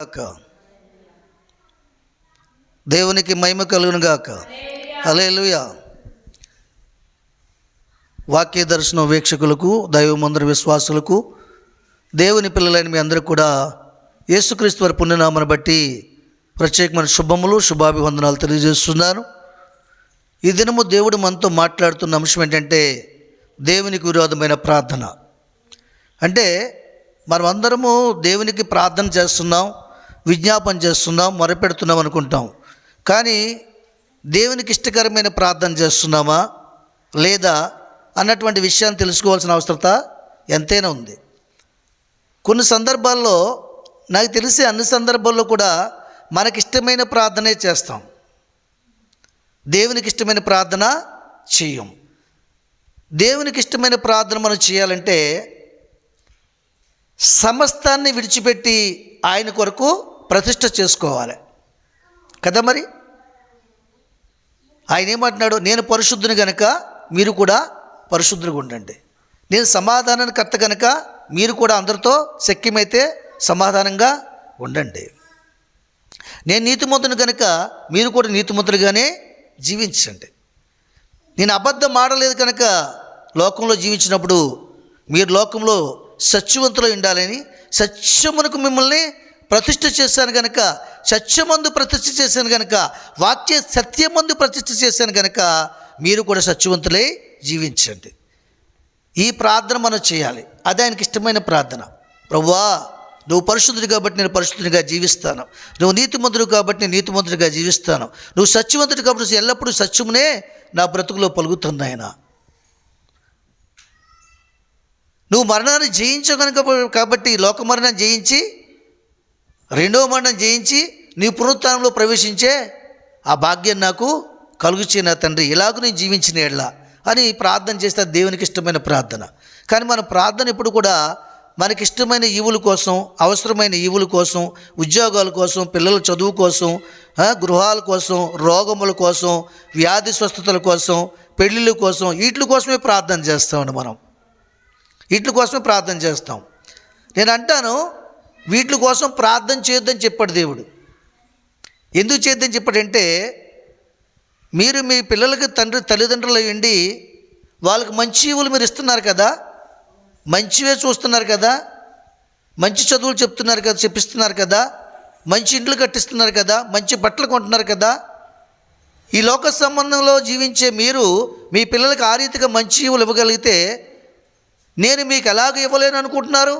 గాక దేవునికి మహిమ కలుగును గాక. హల్లెలూయా. వాక్య దర్శనం వీక్షకులకు, దైవమందర విశ్వాసులకు, దేవుని పిల్లలైన మీ అందరూ కూడా యేసుక్రీస్తు వారి పుణ్యనామను బట్టి ప్రత్యేకమైన శుభములు, శుభాభివందనాలు తెలియజేస్తున్నాను. ఈ దినము దేవుడు మనతో మాట్లాడుతున్న అంశం ఏంటంటే దేవునికి విరోధమైన ప్రార్థన. అంటే మనమందరము దేవునికి ప్రార్థన చేస్తున్నాం, విజ్ఞాపన చేస్తున్నాం, మొరపెడుతున్నాం అనుకుంటాం. కానీ దేవునికి ఇష్టకరమైన ప్రార్థన చేస్తున్నామా లేదా అన్నటువంటి విషయాన్ని తెలుసుకోవాల్సిన అవసరత ఎంతైనా ఉంది. కొన్ని సందర్భాల్లో, నాకు తెలిసి అన్ని సందర్భాల్లో కూడా మనకిష్టమైన ప్రార్థనే చేస్తాం, దేవునికి ఇష్టమైన ప్రార్థన చేయం. దేవునికి ఇష్టమైన ప్రార్థన మనం చేయాలంటే సమస్తాన్ని విడిచిపెట్టి ఆయన కొరకు ప్రతిష్ఠ చేసుకోవాలి కదా. మరి ఆయన ఏమంటున్నాడు? నేను పరిశుద్ధుని గనక మీరు కూడా పరిశుద్ధులుగా ఉండండి. నేను సమాధానాన్ని కర్త కనుక మీరు కూడా అందరితో శక్యమైతే సమాధానంగా ఉండండి. నేను నీతిమంతుని కనుక మీరు కూడా నీతిమంతులుగానే జీవించండి. నేను అబద్ధం ఆడలేదు కనుక లోకంలో జీవించినప్పుడు మీరు లోకంలో సత్యవంతులు ఉండాలని సత్యమునకు మిమ్మల్ని ప్రతిష్ఠ చేశాను కనుక, సత్యమందు ప్రతిష్ఠ చేశాను కనుక, వాక్య సత్యమందు ప్రతిష్ఠ చేశాను కనుక మీరు కూడా సత్యవంతులై జీవించండి. ఈ ప్రార్థన మనం చేయాలి. అదే ఆయనకి ఇష్టమైన ప్రార్థన. ప్రభువా, నువ్వు పరిశుద్ధుడు కాబట్టి నేను పరిశుద్ధునిగా జీవిస్తాను, నువ్వు నీతిమంతుడు కాబట్టి నేను నీతిమంతుడిగా జీవిస్తాను, నువ్వు సత్యవంతుడు కాబట్టి ఎల్లప్పుడూ సత్యమునే నా బ్రతుకులో పలుకుతుంది. ఆయన నువ్వు మరణాన్ని జయించగనుక కాబట్టి లోక మరణాన్ని జయించి రెండవ మరణం జయించి నీ పునరుత్థానంలో ప్రవేశించే ఆ భాగ్యం నాకు కలుగుచే నా తండ్రి, ఇలాగ నేను జీవించిన ఎడ్ల అని ప్రార్థన చేస్తే దేవునికి ఇష్టమైన ప్రార్థన. కానీ మన ప్రార్థన ఎప్పుడు కూడా మనకిష్టమైన ఈవుల కోసం, అవసరమైన ఈవుల కోసం, ఉద్యోగాల కోసం, పిల్లల చదువు కోసం, గృహాల కోసం, రోగముల కోసం, వ్యాధి స్వస్థతల కోసం, పెళ్ళిళ్ళ కోసం, వీటి కోసమే ప్రార్థన చేస్తామండి. మనం వీటి కోసమే ప్రార్థన చేస్తాం. నేను అంటాను, వీటి కోసం ప్రార్థన చేయొద్దని చెప్పాడు దేవుడు. ఎందుకు చేయొద్దని చెప్పాడంటే, మీరు మీ పిల్లలకి తల్లిదండ్రులు అయ్యండి, వాళ్ళకి మంచి ఈవులు మీరు ఇస్తున్నారు కదా, మంచివే చూస్తున్నారు కదా, మంచి చదువులు చెప్తున్నారు కదా, చెప్పిస్తున్నారు కదా, మంచి ఇండ్లు కట్టిస్తున్నారు కదా, మంచి బట్టలు కొంటున్నారు కదా. ఈ లోక సంబంధంలో జీవించే మీరు మీ పిల్లలకి ఆ రీతిగా మంచి ఈవులు ఇవ్వగలిగితే నేను మీకు ఎలాగ ఇవ్వలేను అనుకుంటున్నారు?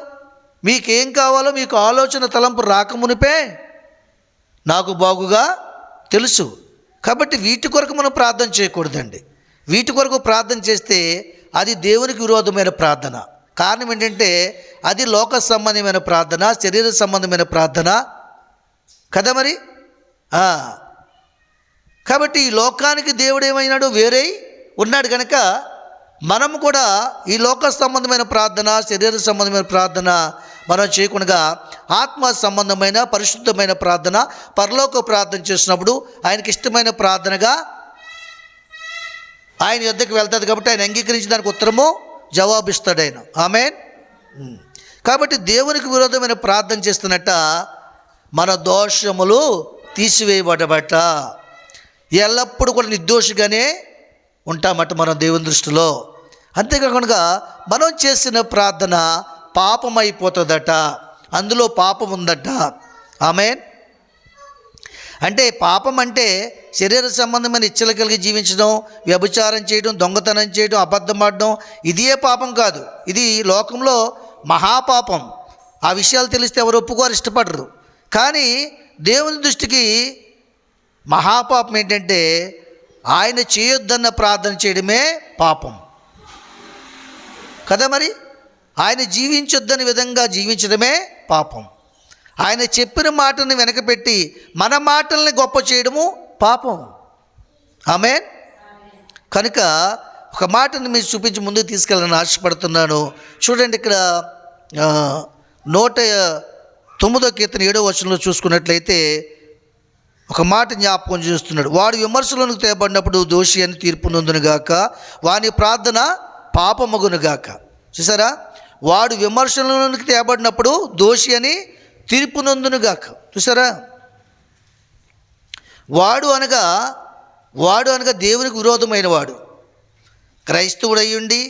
మీకేం కావాలో మీకు ఆలోచన తలంపు రాకమునిపే నాకు బాగుగా తెలుసు. కాబట్టి వీటి కొరకు మనం ప్రార్థన చేయకూడదండి. వీటి కొరకు ప్రార్థన చేస్తే అది దేవునికి విరోధమైన ప్రార్థన. కారణం ఏంటంటే అది లోక సంబంధమైన ప్రార్థన, శరీర సంబంధమైన ప్రార్థన కదా. మరి కాబట్టి ఈ లోకానికి దేవుడు ఏమైనాడు? వేరే ఉన్నాడు కనుక మనం కూడా ఈ లోక సంబంధమైన ప్రార్థన, శరీర సంబంధమైన ప్రార్థన మనం చేయకుండా ఆత్మ సంబంధమైన పరిశుద్ధమైన ప్రార్థన, పరలోక ప్రార్థన చేసినప్పుడు ఆయనకి ఇష్టమైన ప్రార్థనగా ఆయన యొద్దకు వెళ్తుంది. కాబట్టి ఆయన అంగీకరించి దానికి ఉత్తరము జవాబిస్తాడు ఆయన. ఆమేన్. కాబట్టి దేవునికి విరోధమైన ప్రార్థన చేస్తున్నట్ట మన దోషములు తీసివేయబడబట్ట ఎల్లప్పుడూ కూడా నిర్దోషిగానే ఉంటామట మనం దేవుని దృష్టిలో. అంతేకాకుండా మనం చేసిన ప్రార్థన పాపమైపోతుందట, అందులో పాపం ఉందట. ఆమేన్. అంటే పాపం అంటే శరీర సంబంధమైన ఇచ్చలు కలిగి జీవించడం, వ్యభిచారం చేయడం, దొంగతనం చేయడం, అబద్ధం ఆడడం, ఇదే పాపం కాదు. ఇది లోకంలో మహాపాపం. ఆ విషయాలు తెలిస్తే ఎవరు ఒప్పుకోరు, ఇష్టపడరు. కానీ దేవుని దృష్టికి మహాపాపం ఏంటంటే ఆయన చేయొద్దన్న ప్రార్థన చేయడమే పాపం కదా. మరి ఆయన జీవించొద్దని విధంగా జీవించడమే పాపం. ఆయన చెప్పిన మాటని వెనకపెట్టి మన మాటల్ని గొప్ప చేయడము పాపం. ఆమేన్. కనుక ఒక మాటని మీరు చూపించి ముందుకు తీసుకెళ్ళాలని ఆశపడుతున్నాను. చూడండి, ఇక్కడ 109వ కీర్తన 7వ వచనంలో చూసుకున్నట్లయితే ఒక మాట జ్ఞాపకం చేస్తున్నాడు. వాడు విమర్శలకు తేబడినప్పుడు దోషి అని తీర్పు నొందునుగాక, వాని ప్రార్థన పాపమగునుగాక. చూసారా? వాడు విమర్శలకు తేబడినప్పుడు దోషి అని తీర్పు నొందునుగాక. చూసారా? వాడు అనగా దేవునికి విరోధమైన వాడు. క్రైస్తవుడయ్యుండి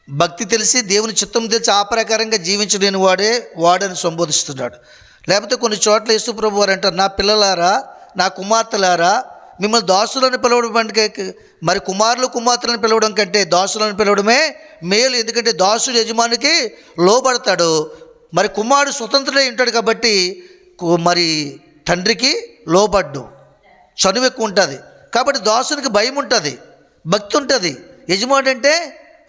భక్తి తెలిసి దేవుని చిత్తం తెలిసి ఆ ప్రకారంగా జీవించలేని వాడని సంబోధిస్తున్నాడు. లేకపోతే కొన్ని చోట్ల యేసు ప్రభు వారు అంటారు, నా పిల్లలారా, నా కుమార్తెలారా, మిమ్మల్ని దాసులను పిలవడం అంటే మరి కుమార్తెలను పిలవడం కంటే దాసులను పిలవడమే మేలు. ఎందుకంటే దాసుడు యజమానికి లోబడతాడు, మరి కుమారుడు స్వతంత్రుడై ఉంటాడు కాబట్టి మరి తండ్రికి లోబడ్డు, చనువు ఎక్కువ ఉంటుంది. కాబట్టి దాసునికి భయం ఉంటుంది, భక్తి ఉంటుంది. యజమాని అంటే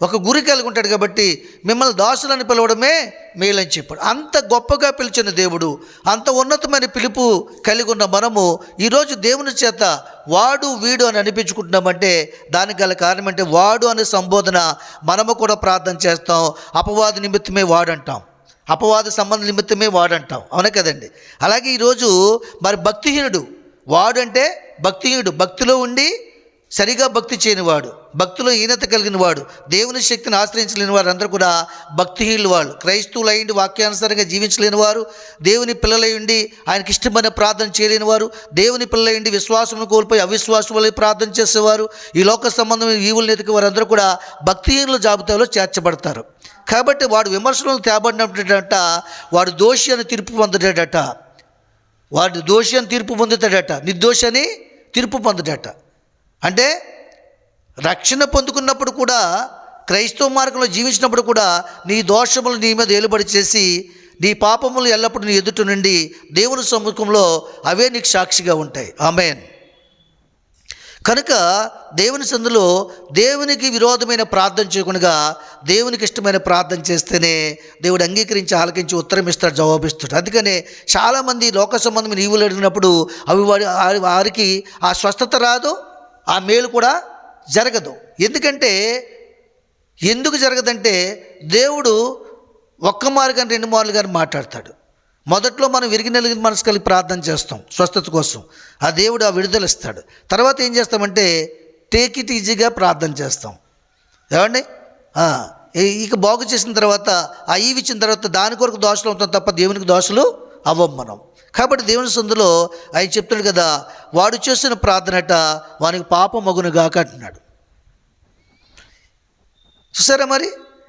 ఒక గురి కలిగి ఉంటాడు కాబట్టి మిమ్మల్ని దాసులని పిలవడమే మేలని చెప్పాడు. అంత గొప్పగా పిలిచిన దేవుడు, అంత ఉన్నతమైన పిలుపు కలిగి ఉన్న మనము ఈరోజు దేవుని చేత వాడు వీడు అని అనిపించుకుంటున్నామంటే దానికి గల కారణం అంటే వాడు అనే సంబోధన మనము కూడా ప్రార్థన చేస్తాం. అపవాది నిమిత్తమే వాడంటాం, అపవాద సంబంధ నిమిత్తమే వాడంటాం, అవునా కదండి? అలాగే ఈరోజు మరి భక్తిహీనుడు, వాడు అంటే భక్తిహీనుడు, భక్తిలో ఉండి సరిగా భక్తి చేయనివాడు, భక్తిలో హీనత కలిగిన వాడు, దేవుని శక్తిని ఆశ్రయించలేని వారు అందరూ కూడా భక్తిహీనులు. వాళ్ళు క్రైస్తవులు అయ్యిండి వాక్యానుసారంగా జీవించలేని వారు, దేవుని పిల్లలై ఉండి ఆయనకి ఇష్టమైన ప్రార్థన చేయలేని వారు, దేవుని పిల్లలై ఉండి విశ్వాసం కోల్పోయి అవిశ్వాసం వల్ల ప్రార్థన చేసేవారు, ఈ లోక సంబంధమైన ఈవులు ఎతికి వారందరూ కూడా భక్తిహీనుల జాబితాలో చేర్చబడతారు. కాబట్టి వాడు విమర్శలను తేబడినట్టట, వాడు దోషి అని తీర్పు పొందుతాడట, వాడు దోషి అని తీర్పు పొందుతాడట, నిర్దోషి అని తీర్పు పొందుతాడట. అంటే రక్షణ పొందుకున్నప్పుడు కూడా, క్రైస్తవ మార్గంలో జీవించినప్పుడు కూడా నీ దోషములు నీ మీద ఏలుబడి చేసి నీ పాపములు ఎల్లప్పుడూ నీ ఎదుట నుండి దేవుని సముఖంలో అవే నీకు సాక్షిగా ఉంటాయి. ఆమేన్. కనుక దేవుని సందులో దేవునికి విరోధమైన ప్రార్థన చేయకుండా దేవునికి ఇష్టమైన ప్రార్థన చేస్తేనే దేవుడు అంగీకరించి ఆలకించి ఉత్తరం ఇస్తాడు, జవాబిస్తాడు. అందుకనే చాలామంది లోక సంబంధమైన ఈవులు అడిగినప్పుడు అవి వారికి ఆ స్వస్థత రాదు, ఆ మేలు కూడా జరగదు. ఎందుకు జరగదంటే దేవుడు ఒక్క మారు కానీ 2 మార్లు కానీ మాట్లాడతాడు. మొదట్లో మనం విరిగి నలిగిన మనసు కలిగి ప్రార్థన చేస్తాం స్వస్థత కోసం, ఆ దేవుడు ఆ విడుదల ఇస్తాడు. తర్వాత ఏం చేస్తామంటే టేక్ ఇట్ ఈజీగా ప్రార్థన చేస్తాం. ఏమండి? ఇక బాగు చేసిన తర్వాత ఆ ఈవి ఇచ్చిన తర్వాత దాని కొరకు దోషులు అవుతాం తప్ప దేవునికి దోషులు అవ్వం మనం. కాబట్టి దేవుని సందులో ఆయన చెప్తాడు కదా, వాడు చేసిన ప్రార్థనట వానికి పాపం మగును గాక అంటున్నాడు. చూసారా? మరి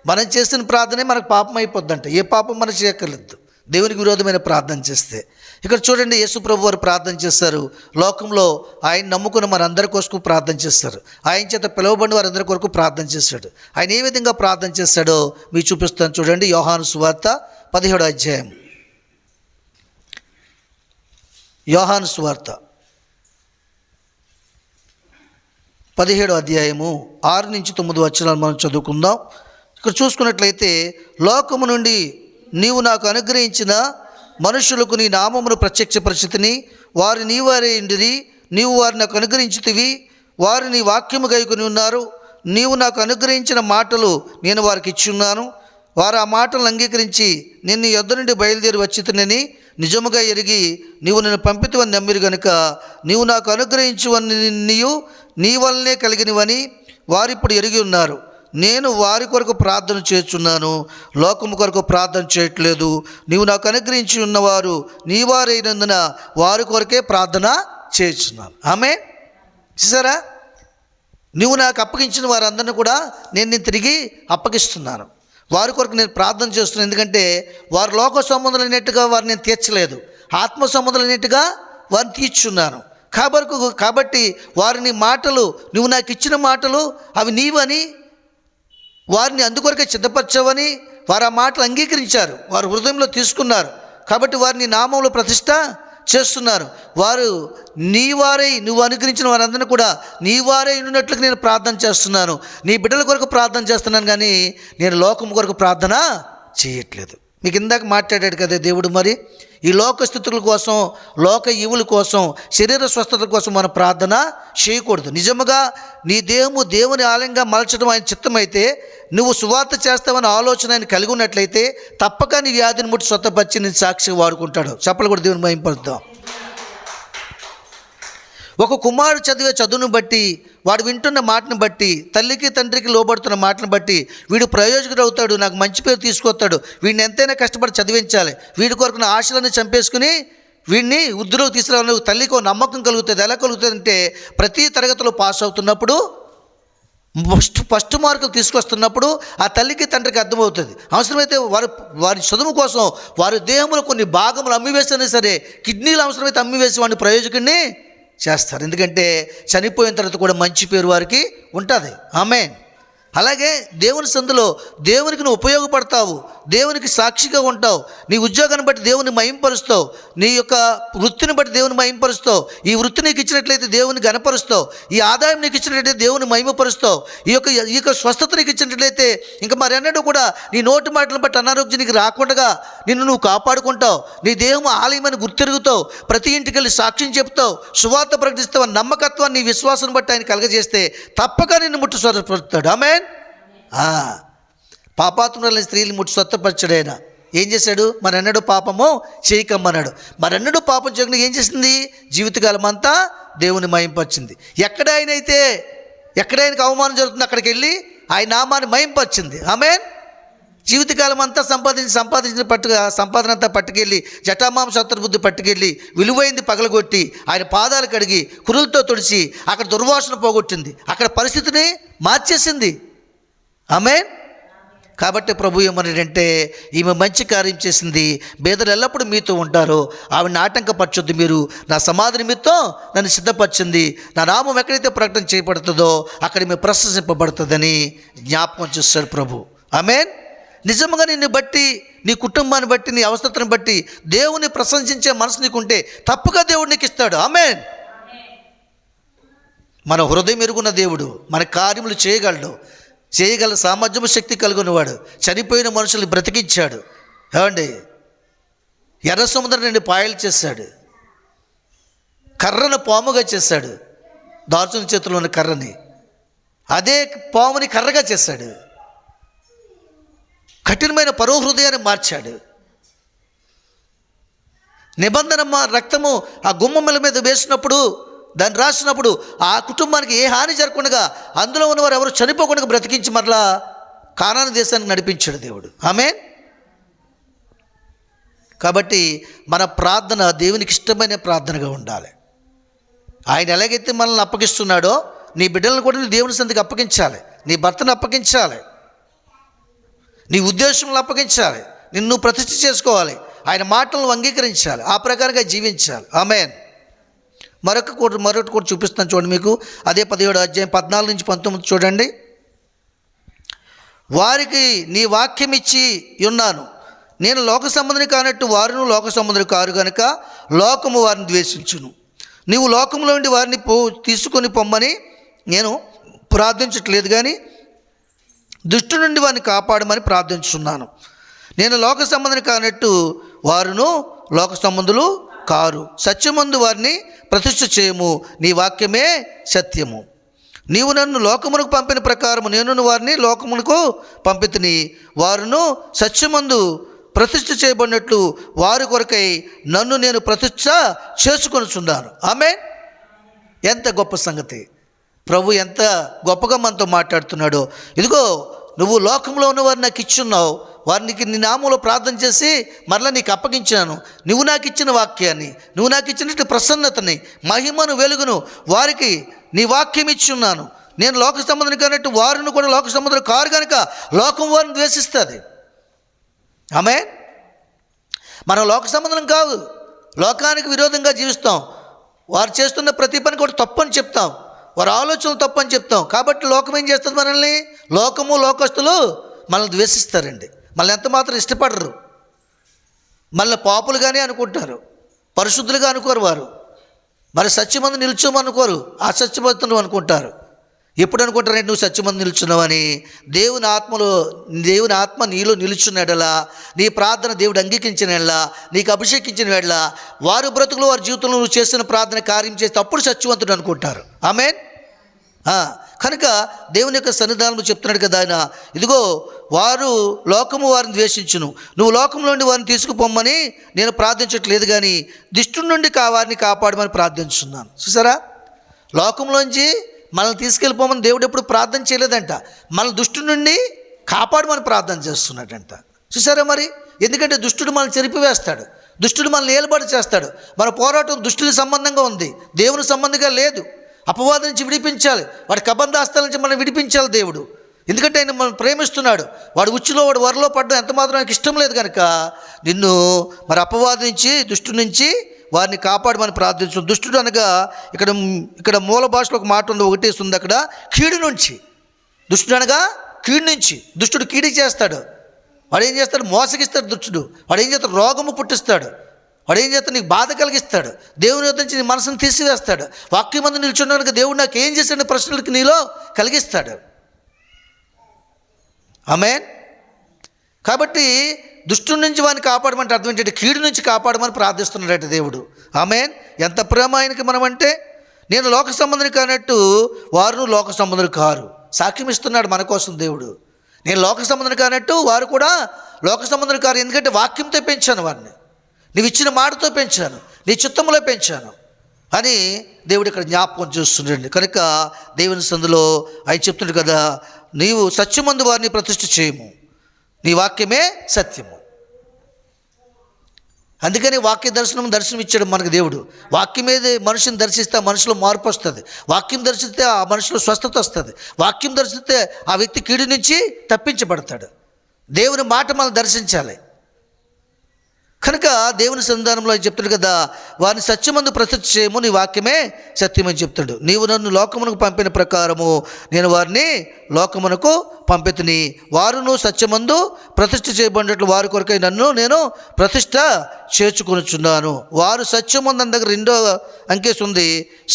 మనం చేసిన ప్రార్థనే మనకు పాపం అయిపోద్దంట. ఏ పాపం మనం చేయక్కర్లేదు దేవునికి విరోధమైన ప్రార్థన చేస్తే. ఇక్కడ చూడండి, యేసు ప్రభు వారు ప్రార్థన చేస్తారు, లోకంలో ఆయన నమ్ముకున్న మనందరి కోసం ప్రార్థన చేస్తారు, ఆయన చేత పిలువబడిన వారందరి కొరకు ప్రార్థన చేశాడు. ఆయన ఏ విధంగా ప్రార్థన చేశాడో మీకు చూపిస్తాను. చూడండి, యోహాను సువార్త 17వ అధ్యాయం. యోహాను సువార్త 17వ అధ్యాయము 6 నుంచి 9 వచనాలు మనం చదువుకుందాం. ఇక్కడ చూసుకున్నట్లయితే, లోకము నుండి నీవు నాకు అనుగ్రహించిన మనుషులకు నీ నామమును ప్రత్యక్షపరిచితిని, వారు నీ వారే ఉండిరి, నీవు వారిని నాకు అనుగ్రహించితివి, వారు నీ వాక్యము గైకొని ఉన్నారు. నీవు నాకు అనుగ్రహించిన మాటలు నేను వారికి ఇచ్చున్నాను, వారు ఆ మాటలను అంగీకరించి నిన్ను యొద్ద నుండి బయలుదేరి వచ్చితినని నిజముగా ఎరిగి నీవు నన్ను పంపితివని నమ్మిరు గనుక నీవు నాకు అనుగ్రహించువని నీ వల్లనే కలిగినవని వారిప్పుడు ఎరిగి ఉన్నారు. నేను వారి కొరకు ప్రార్థన చేస్తున్నాను, లోకము కొరకు ప్రార్థన చేయట్లేదు. నీవు నాకు అనుగ్రహించి ఉన్నవారు నీ వారైనందున వారి కొరకే ప్రార్థన చేస్తున్నాను. ఆమె చూసారా? నువ్వు నాకు అప్పగించిన వారందరినీ కూడా నేను తిరిగి అప్పగిస్తున్నాను. వారి కొరకు నేను ప్రార్థన చేస్తున్నాను. ఎందుకంటే వారు లోక సంబంధాలైనట్టుగా వారిని నేను తీర్చలేదు, ఆత్మ సంబంధాలైనట్టుగా వారిని తీర్చున్నాను. కాబట్టి వారిని మాటలు, నువ్వు నాకు ఇచ్చిన మాటలు అవి నీవని, వారిని అందుకొరకే సిద్ధపరచవని వారు ఆ మాటలు అంగీకరించారు, వారు హృదయంలో తీసుకున్నారు. కాబట్టి వారిని నామంలో ప్రతిష్ట చేస్తున్నారు. వారు నీ వారై, నువ్వు అనుగ్రహించిన వారందరినీ కూడా నీ వారై ఉన్నట్లుగా నేను ప్రార్థన చేస్తున్నాను. నీ బిడ్డల కొరకు ప్రార్థన చేస్తున్నాను, కానీ నేను లోకం కొరకు ప్రార్థన చేయట్లేదు. మీకు ఇందాక మాట్లాడాడు కదా దేవుడు, మరి ఈ లోక స్థితుల కోసం, లోక ఈవుల కోసం, శరీర స్వస్థత కోసం మనం ప్రార్థన చేయకూడదు. నిజముగా నీ దేహము దేవుని ఆలయంగా మలచడం ఆయన చిత్తమైతే, నువ్వు సువార్త చేస్తావని ఆలోచన ఆయన కలిగి ఉన్నట్లయితే తప్పక నీ వ్యాధిని ముట్టి స్వతపరిచి నేను సాక్షిగా వాడుకుంటాడు. చెప్పలు కూడా దేవుని మహింపరుద్దాం. ఒక కుమారుడు చదివే చదువును బట్టి, వాడు వింటున్న మాటను బట్టి, తల్లికి తండ్రికి లోబడుతున్న మాటను బట్టి వీడు ప్రయోజకుడు అవుతాడు, నాకు మంచి పేరు తీసుకొస్తాడు, వీడిని ఎంతైనా కష్టపడి చదివించాలి, వీడి కొరకు నా ఆశలను చంపేసుకుని వీడిని వృద్ధిలోకి తీసుకురావాలని తల్లికి ఒక నమ్మకం కలుగుతుంది. ఎలా కలుగుతుంది అంటే ప్రతి తరగతిలో పాస్ అవుతున్నప్పుడు ఫస్ట్ మార్కులు తీసుకొస్తున్నప్పుడు ఆ తల్లికి తండ్రికి అర్థమవుతుంది. అవసరమైతే వారి చదువు కోసం వారి దేహంలో కొన్ని భాగములు అమ్మివేసినా సరే, కిడ్నీలు అవసరమైతే అమ్మివేసి వాడిని ప్రయోజకుడిని చేస్తారు. ఎందుకంటే చనిపోయిన తర్వాత కూడా మంచి పేరు వారికి ఉంటుంది. ఆమేన్. అలాగే దేవుని సందులో దేవునికి నువ్వు ఉపయోగపడతావు, దేవునికి సాక్షిగా ఉంటావు. నీ ఉద్యోగాన్ని బట్టి దేవుని మహింపరుస్తావు, నీ యొక్క వృత్తిని బట్టి దేవుని మహింపరుస్తావు. ఈ వృత్తి నీకు ఇచ్చినట్లయితే దేవుని గణపరుస్తావు, ఈ ఆదాయం నీకు ఇచ్చినట్లయితే దేవుని మహిమపరుస్తావు, ఈ యొక్క స్వస్థత నీకు ఇచ్చినట్లయితే ఇంకా మరి అన్నట్టు కూడా నీ నోటి మాటలను బట్టి అనారోగ్యం నీకు రాకుండా నిన్ను నువ్వు కాపాడుకుంటావు. నీ దేహం ఆలయమని గుర్తెరుగుతావు, ప్రతి ఇంటికి వెళ్ళి సాక్ష్యం చెప్తావు, సువార్త ప్రకటిస్తావు. నమ్మకత్వాన్ని నీ విశ్వాసం బట్టి ఆయన కలగజేస్తే తప్పక నిన్ను ముట్టు స్వతపరుస్తాడు. ఆమేన్. పాపాత్ములైన స్త్రీలు ముట్టు స్వతపరచాడు. ఆయన ఏం చేశాడు? మరెన్నడూ పాపము చేయకమ్మన్నాడు. మరెన్నడూ పాపం చేయకుండా ఏం చేసింది? జీవితకాలం అంతా దేవుని మహింపరిచింది. ఎక్కడ ఆయనకు అవమానం జరుగుతుంది అక్కడికి వెళ్ళి ఆయన నామాన్ని మహింపరిచింది. ఆమేన్. జీవితకాలం అంతా సంపాదించిన సంపాదన అంతా పట్టుకెళ్ళి జటామాంస బుద్ధి పట్టుకెళ్ళి విలువైంది పగలగొట్టి ఆయన పాదాలు కడిగి కురులతో తుడిచి అక్కడ దుర్వాసన పోగొట్టింది, అక్కడ పరిస్థితిని మార్చేసింది. ఆమేన్. కాబట్టి ప్రభు ఏమన్నాడంటే ఈమె మంచి కార్యం చేసింది, పేదలు ఎల్లప్పుడూ మీతో ఉంటారు, ఆవిడని ఆటంకపరచొద్దు. మీరు నా సమాధి నిమిత్తం నన్ను సిద్ధపరిచింది, నా నామం ఎక్కడైతే ప్రకటన చేయబడుతుందో అక్కడ మేము ప్రశంసింపబడుతుందని జ్ఞాపకం చేస్తాడు ప్రభు. ఆమేన్. నిజంగా నిన్ను బట్టి, నీ కుటుంబాన్ని బట్టి, నీ అవసరతను బట్టి దేవుని ప్రశంసించే మనసు నీకుంటే తప్పగా దేవుడు నీకు ఇస్తాడు. ఆమేన్. మన హృదయం ఎరుగున్న దేవుడు మన కార్యములు చేయగల సామర్థ్యము శక్తి కలిగినవాడు. చనిపోయిన మనుషుల్ని బ్రతికించాడు. ఏమండి, ఎర్ర సముద్రం నుండి పాయలు చేశాడు, కర్రను పాముగా చేశాడు, దార్చుని చేతిలో ఉన్న కర్రని అదే పాముని కర్రగా చేశాడు, కఠినమైన పరో హృదయాన్ని మార్చాడు. నిబంధన రక్తము ఆ గుమ్మముల మీద వేసినప్పుడు, దాన్ని రాసినప్పుడు ఆ కుటుంబానికి ఏ హాని జరగకుండా, అందులో ఉన్నవారు ఎవరు చనిపోకుండా బ్రతికించి మరలా కానాను దేశానికి నడిపించాడు దేవుడు. ఆమేన్. కాబట్టి మన ప్రార్థన దేవునికి ఇష్టమైన ప్రార్థనగా ఉండాలి. ఆయన ఎలాగైతే మనల్ని అప్పగిస్తున్నాడో నీ బిడ్డలను కూడా నీ దేవుని సన్నిధికి అప్పగించాలి, నీ భర్తను అప్పగించాలి, నీ ఉద్దేశంలో అప్పగించాలి, నిన్ను ప్రతిష్ఠ చేసుకోవాలి, ఆయన మాటలను అంగీకరించాలి, ఆ ప్రకారంగా జీవించాలి. ఆమేన్. మరొకటి కూడా చూపిస్తాను చూడండి మీకు. అదే 17వ అధ్యాయం 14 నుంచి 19 చూడండి. వారికి నీ వాక్యం ఇచ్చి ఉన్నాను, నేను లోక సంబంధిని కానట్టు వారును లోక సంబంధులు కారు కనుక లోకము వారిని ద్వేషించును. నీవు లోకంలో నుండి వారిని తీసుకొని పొమ్మని నేను ప్రార్థించట్లేదు, కానీ దుష్టు నుండి వారిని కాపాడమని ప్రార్థించున్నాను. నేను లోక సంబంధిని కానట్టు వారును లోక సంబంధులు కారు, సత్యమందు వారిని ప్రతిష్ఠ చేయము, నీ వాక్యమే సత్యము. నీవు నన్ను లోకమునకు పంపిన ప్రకారము నేను వారిని లోకమునకు పంపితిని, వారును సత్యమందు ప్రతిష్ఠ చేయబడినట్లు వారి కొరకై నన్ను నేను ప్రతిష్ఠ చేసుకొనుచున్నాను. ఆమేన్. ఎంత గొప్ప సంగతి! ప్రభు ఎంత గొప్పగా మనతో మాట్లాడుతున్నాడో. ఇదిగో నువ్వు లోకంలో ఉన్నవారు నాకు ఇచ్చున్నావు, వారికి నీ నామంలో ప్రార్థన చేసి మరలా నీకు అప్పగించాను. నువ్వు నాకు ఇచ్చిన వాక్యాన్ని, నువ్వు నాకు ఇచ్చినట్టు ప్రసన్నతని, మహిమను, వెలుగును వారికి నీ వాక్యం ఇచ్చున్నాను. నేను లోక సంబంధం కానట్టు వారిని కూడా లోక సంబంధం కారు కనుక లోకం వారిని ద్వేషిస్తుంది. ఆమేన్. మనం లోక సంబంధం కాదు, లోకానికి విరోధంగా జీవిస్తాం. వారు చేస్తున్న ప్రతి పని కూడా తప్పని చెప్తాం, వారి ఆలోచనలు తప్పని చెప్తాం. కాబట్టి లోకం ఏం చేస్తుంది? మనల్ని, లోకము లోకస్తులు మనల్ని ద్వేషిస్తారండి. మళ్ళీ ఎంత మాత్రం ఇష్టపడరు, మళ్ళీ పాపులుగానే అనుకుంటారు, పరిశుద్ధులుగా అనుకోరు. వారు మరి సత్యమందు నిల్చోమనుకోరు, అసత్యమంతులు అనుకుంటారు. ఎప్పుడు అనుకుంటారంటే నువ్వు సత్యమందు నిల్చున్నావని. దేవుని ఆత్మ నీలో నిలుచున్నడలా, నీ ప్రార్థన దేవుడు అంగీకరించినలా, నీకు అభిషేకించిన వేళ వారి బ్రతుకులో వారి జీవితంలో నువ్వు చేసిన ప్రార్థన కార్యం చేస్తే అప్పుడు సత్యవంతుడు అనుకుంటారు. ఆమేన్. కనుక దేవుని యొక్క సన్నిధానము చెప్తున్నాడు కదా ఆయన, ఇదిగో లోకము వారిని ద్వేషించును, నువ్వు లోకంలో నుండి వారిని తీసుకుపోమ్మని నేను ప్రార్థించట్లేదు, కానీ దుష్టుడి నుండి వారిని కాపాడమని ప్రార్థించున్నాను. చూసారా, లోకంలోంచి మనల్ని తీసుకెళ్ళిపోమని దేవుడు ఎప్పుడు ప్రార్థన చేయలేదంట, మనల్ని దుష్టుడి నుండి కాపాడమని ప్రార్థన చేస్తున్నాడంట. చూసారా మరి, ఎందుకంటే దుష్టుడు మనల్ని చెరిపివేస్తాడు. దుష్టుడు మనల్ని ఏలుబడి చేస్తాడు. మన పోరాటం దుష్టుని సంబంధంగా ఉంది, దేవుని సంబంధంగా లేదు. అపవాదం నుంచి విడిపించాలి, వాడి కబంధాస్తాల నుంచి మనం విడిపించాలి దేవుడు. ఎందుకంటే ఆయన మనం ప్రేమిస్తున్నాడు. వాడు ఉచ్చులో వాడు వరలో పడడం ఎంత మాత్రం ఆయనకి ఇష్టం లేదు కనుక నిన్ను మరి అపవాదం నుంచి దుష్టు నుంచి వారిని కాపాడమని ప్రార్థించు. దుష్టుడు అనగా ఇక్కడ మూల భాషలో ఒక మాట ఉంది, ఒకటేస్తుంది అక్కడ, కీడు నుంచి. దుష్టుడు అనగా కీడు నుంచి. దుష్టుడు కీడి చేస్తాడు. వాడు ఏం చేస్తాడు? మోసగిస్తాడు దుష్టుడు. వాడు ఏం చేస్తాడు? రోగము పుట్టిస్తాడు. వాడు ఏం చేస్తాడు? నీకు బాధ కలిగిస్తాడు. దేవుని యొద్ద నుంచి నీ మనసును తీసివేస్తాడు. వాక్యం మందు నిల్చున్నాక దేవుడు నాకు ఏం చేశాడని ప్రశ్నలకు నీలో కలిగిస్తాడు. ఆమేన్. కాబట్టి దుష్టుడి నుంచి వాడిని కాపాడమంటే అర్థం ఏంటంటే కీడు నుంచి కాపాడమని ప్రార్థిస్తున్నాడట దేవుడు. ఆమేన్. ఎంత ప్రేమ ఆయనకి మనం అంటే. నేను లోక సంబంధిని కానట్టు వారు లోక సంబంధులు కారు. సాక్ష్యం ఇస్తున్నాడు మన కోసం దేవుడు. నేను లోక సంబంధిని కానట్టు వారు కూడా లోక సంబంధులు కారు. ఎందుకంటే వాక్యంతో పెంచాను వారిని, నీవు ఇచ్చిన మాటతో పెంచాను, నీ చిత్తంలో పెంచాను అని దేవుడు ఇక్కడ జ్ఞాపకం చేస్తున్నాడు. కనుక దేవుని సందులో ఆయన చెప్తున్నాడు కదా, నీవు సత్యమందు వారిని ప్రతిష్ఠ చేయము, నీ వాక్యమే సత్యము. అందుకని వాక్య దర్శనం ఇచ్చాడు మనకు దేవుడు. వాక్యం మీద మనిషిని దర్శిస్తే ఆ మనిషిలో మార్పు వస్తుంది. వాక్యం దర్శిస్తే ఆ మనిషిలో స్వస్థత వస్తుంది. వాక్యం దర్శిస్తే ఆ వ్యక్తి కీడు నుంచి తప్పించబడతాడు. దేవుని మాట మనం దర్శించాలి. కనుక దేవుని సంధానంలో చెప్తాడు కదా, వారిని సత్యమందు ప్రతిష్ఠ చేయము, నీ వాక్యమే సత్యమని చెప్తాడు. నీవు నన్ను లోకమునకు పంపిన ప్రకారము నేను వారిని లోకమునకు పంపితిని, వారును సత్యమందు ప్రతిష్ఠ చేయబడినట్లు వారి కొరకై నన్ను నేను ప్రతిష్ఠ చేర్చుకొనుచున్నాను. వారు సత్యమందు అన్న దగ్గర 2వ అంకెస్ ఉంది.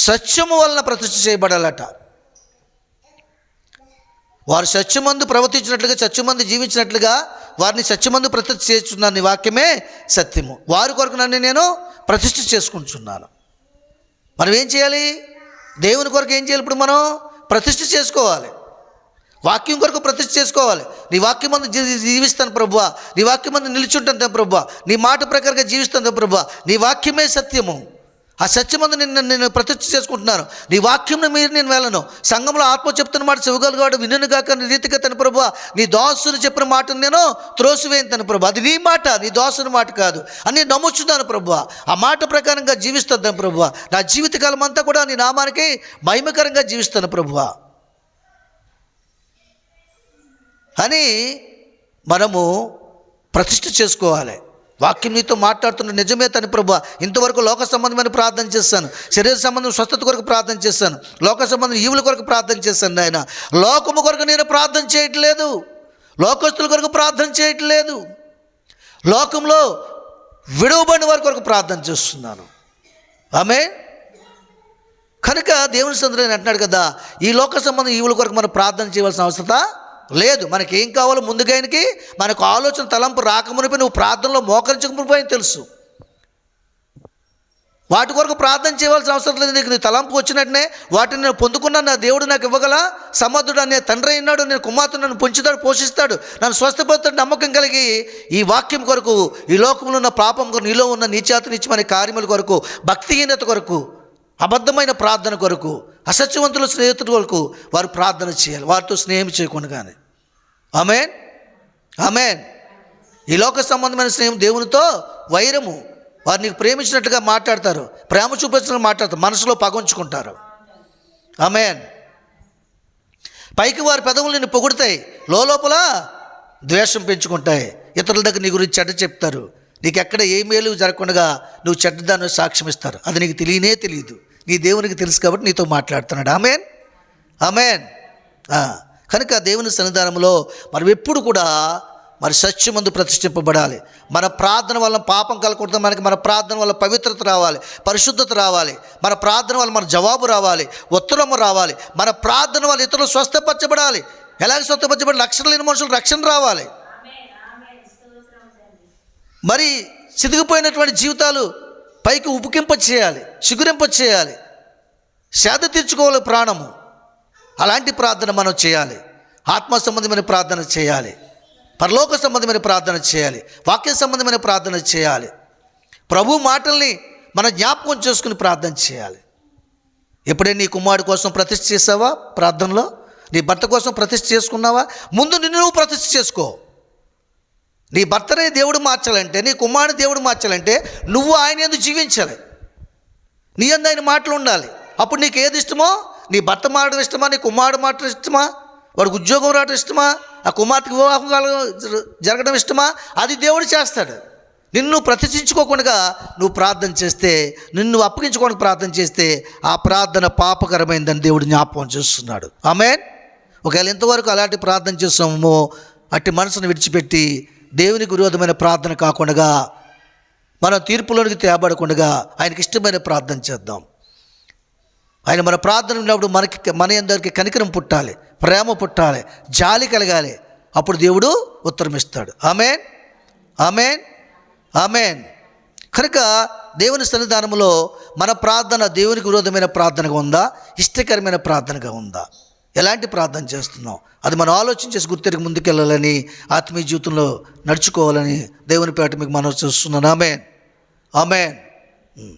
సత్యము వలన ప్రతిష్ఠ చేయబడాలట. వారు సత్యమందు ప్రవర్తించినట్లుగా, సత్యమందు జీవించినట్లుగా వారిని సత్యమందు ప్రతిష్ఠ చేస్తున్నాను, నీ వాక్యమే సత్యము. వారి కొరకు నన్ను నేను ప్రతిష్ఠ చేసుకుంటున్నాను. మనం ఏం చేయాలి? దేవుని కొరకు ఏం చేయాలి? ఇప్పుడు మనం ప్రతిష్ఠ చేసుకోవాలి. వాక్యం కొరకు ప్రతిష్ఠ చేసుకోవాలి. నీ వాక్యం మందు జీవిస్తాను ప్రభువా, నీ వాక్యం మందు నిలిచుంటాను ప్రభువా, నీ మాట ప్రకారంగా జీవిస్తాను ప్రభువా, నీ వాక్యమే సత్యము. ఆ సత్యమందు నేను ప్రతిష్ఠ చేసుకుంటున్నాను. నీ వాక్యంను మీరు నేను వెళ్ళను. సంఘంలో ఆత్మ చెప్తున్న మాట చెవిగలుగాడు వినును గాక రీతిగా తన ప్రభువా, నీ దాసుని చెప్పిన మాటను నేను త్రోసివేయను తన ప్రభు. అది నీ మాట, నీ దాసుని మాట కాదు అని నమ్ముచున్నాను ప్రభువా. ఆ మాట ప్రకారంగా జీవిస్తాను తన ప్రభువా. నా జీవితకాలం అంతా కూడా నీ నామానికి మహిమకరంగా జీవిస్తాను ప్రభువా అని మనము ప్రతిష్ఠ చేసుకోవాలి. వాక్యం నీతో మాట్లాడుతున్న నిజమే తని ప్రభువా. ఇంతవరకు లోక సంబంధమైన ప్రార్థన చేస్తాను, శరీర సంబంధం స్వస్థత కొరకు ప్రార్థన చేస్తాను, లోక సంబంధం ఈవుల కొరకు ప్రార్థన చేస్తాను. నాయన లోకము కొరకు నేను ప్రార్థన చేయట్లేదు, లోకస్తుల కొరకు ప్రార్థన చేయట్లేదు, లోకంలో విడువబడిన వారి కొరకు ప్రార్థన చేస్తున్నాను. ఆమేన్. కనుక దేవుని సందులో అంటున్నాడు కదా, ఈ లోక సంబంధం ఈవుల కొరకు మనం ప్రార్థన చేయవలసిన అవసరం లేదు. మనకి ఏం కావాలో ముందుగా ఆయనకి మనకు ఆలోచన తలంపు రాకమునిపై నువ్వు ప్రార్థనలో మోకరించకపోయి తెలుసు. వాటి కొరకు ప్రార్థన చేయవలసిన అవసరం లేదు. నీకు నీ తలంపు వచ్చినట్టునే వాటిని నేను పొందుకున్నాను, నా దేవుడు నాకు ఇవ్వగల సమర్థుడు అనే తండ్రి అయినాడు, నేను కుమార్తెను నన్ను పెంచుతాడు, పోషిస్తాడు, నన్ను స్వస్థపరుస్తాడు నమ్మకం కలిగి ఈ వాక్యం కొరకు, ఈ లోకంలో ఉన్న పాపం కొరకు, నీలో ఉన్న నీచాత నీచమైన కార్యముల కొరకు, భక్తిహీనత కొరకు, అబద్ధమైన ప్రార్థన కొరకు, అసత్యవంతుల స్నేహితుల కొరకు వారు ప్రార్థన చేయాలి, వారితో స్నేహం చేయకుండా. కానీ ఆమేన్, ఆమేన్. ఈ లోక సంబంధమైన స్నేహం దేవునితో వైరము. వారు నీకు ప్రేమించినట్టుగా మాట్లాడతారు, ప్రేమ చూపించినట్టు మాట్లాడతారు, మనసులో పగొంచుకుంటారు. ఆమేన్. పైకి వారి పెదవులు నిన్ను పొగుడతాయి, లోపల ద్వేషం పెంచుకుంటాయి. ఇతరుల దగ్గర నీ గురించి చెడ్డ చెప్తారు, నీకు ఎక్కడ ఏ మేలు జరగకుండా నువ్వు చెడ్డదాన్ని సాక్ష్యం ఇస్తారు. అది నీకు తెలియదు. నీ దేవునికి తెలుసు కాబట్టి నీతో మాట్లాడుతున్నాడు. ఆమేన్, ఆమేన్. కనుక దేవుని సన్నిధానంలో మనం ఎప్పుడు కూడా మరి సత్యమందు ప్రతిష్ఠింపబడాలి. మన ప్రార్థన వల్ల పాపం కలగకూడదు. మన ప్రార్థన వల్ల పవిత్రత రావాలి, పరిశుద్ధత రావాలి. మన ప్రార్థన వల్ల మన జవాబు రావాలి, ఉత్తరము రావాలి. మన ప్రార్థన వల్ల ఇతరులు స్వస్థపరచబడాలి. ఎలాగ స్వస్థపరచబడి రక్షణ లేని మనుషులు రక్షణ రావాలి. మరి చిదిగిపోయినటువంటి జీవితాలు పైకి ఉపుకింప చేయాలి, చిగురింప చేయాలి, సేద తీర్చుకోవాలి ప్రాణము. అలాంటి ప్రార్థన మనం చేయాలి. ఆత్మ సంబంధమైన ప్రార్థన చేయాలి, పరలోక సంబంధమైన ప్రార్థన చేయాలి, వాక్య సంబంధమైన ప్రార్థన చేయాలి. ప్రభు మాటల్ని మన జ్ఞాపకం చేసుకుని ప్రార్థన చేయాలి. ఎప్పుడైనా నీ కుమారుడి కోసం ప్రతిష్ఠ చేసావా? ప్రార్థనలో నీ భర్త కోసం ప్రతిష్ఠ చేసుకున్నావా? ముందు నిన్ను నువ్వు ప్రతిష్ఠ చేసుకో. నీ భర్తనే దేవుడు మార్చాలంటే, నీ కుమారుని దేవుడు మార్చాలంటే నువ్వు ఆయన యందు జీవించాలి, నీ యందు ఆయన మాటలు ఉండాలి. అప్పుడు నీకు ఏది ఇష్టమో, నీ భర్త మాటలు ఇష్టమా, నీ కుమారుడు మాటలు ఇష్టమా, వాడికి ఉద్యోగం రావడం ఇష్టమా, ఆ కుమార్తెకి వివాహం జరగడం ఇష్టమా, అది దేవుడు చేస్తాడు. నిన్ను ప్రతిష్ఠించుకోకుండా నువ్వు ప్రార్థన చేస్తే, నిన్ను అప్పగించుకోవడానికి ప్రార్థన చేస్తే ఆ ప్రార్థన పాపకరమైందని దేవుడు జ్ఞాపకం చేస్తున్నాడు. ఆమేన్. ఒకవేళ ఇంతవరకు అలాంటి ప్రార్థన చేస్తామో అట్టి మనసును విడిచిపెట్టి దేవునికి విరోధమైన ప్రార్థన కాకుండా, మనం తీర్పులోనికి తేబడకుండా ఆయనకి ఇష్టమైన ప్రార్థన చేద్దాం. ఆయన మన ప్రార్థన ఉన్నప్పుడు మన అందరికి కనికరం పుట్టాలి, ప్రేమ పుట్టాలి, జాలి కలగాలి. అప్పుడు దేవుడు ఉత్తరం ఇస్తాడు. ఆమేన్, ఆమేన్, ఆమేన్. కనుక దేవుని సన్నిధానంలో మన ప్రార్థన దేవునికి విరోధమైన ప్రార్థనగా ఉందా, ఇష్టకరమైన ప్రార్థనగా ఉందా, ఎలాంటి ప్రార్థన చేస్తున్నాం, అది మనం ఆలోచించేసి గుర్తెరిగి ముందుకెళ్ళాలని, ఆత్మీయ జీవితంలో నడుచుకోవాలని దేవుని పేట మీకు మనం చూస్తున్నాను. ఆమేన్, ఆమేన్.